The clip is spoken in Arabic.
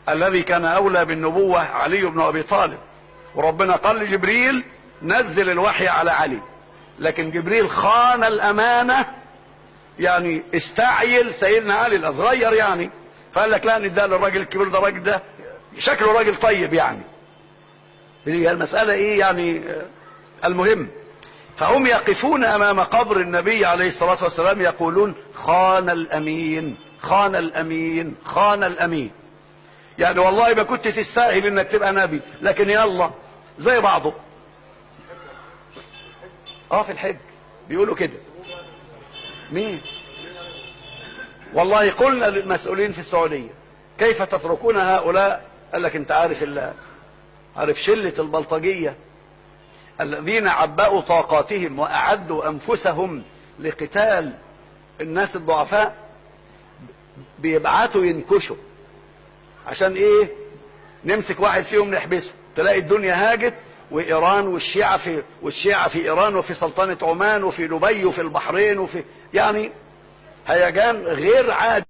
الذي كان أولى بالنبوة علي بن أبي طالب، وربنا قال لجبريل نزل الوحي على علي، لكن جبريل خان الأمانة، يعني استعجل سيدنا علي الأصغير يعني، فقال لك لا نديها للراجل الكبير ده، الراجل ده شكله راجل طيب يعني. هي المسألة ايه يعني؟ المهم، فهم يقفون امام قبر النبي عليه الصلاة والسلام يقولون خان الامين، خان الامين، خان الامين. يعني والله ما كنت تستاهل انك تبقى نبي، لكن يلا زي بعضه. في الحج بيقولوا كده. مين؟ والله قلنا للمسؤولين في السعودية كيف تتركون هؤلاء؟ قال لك انت عارف شلة البلطجية الذين عبأوا طاقاتهم وأعدوا أنفسهم لقتال الناس الضعفاء، بيبعتوا ينكشوا عشان ايه؟ نمسك واحد فيهم نحبسه، تلاقي الدنيا هاجت، وإيران والشيعة في إيران وفي سلطنة عمان وفي دبي وفي البحرين وفي يعني هيجان غير عادي.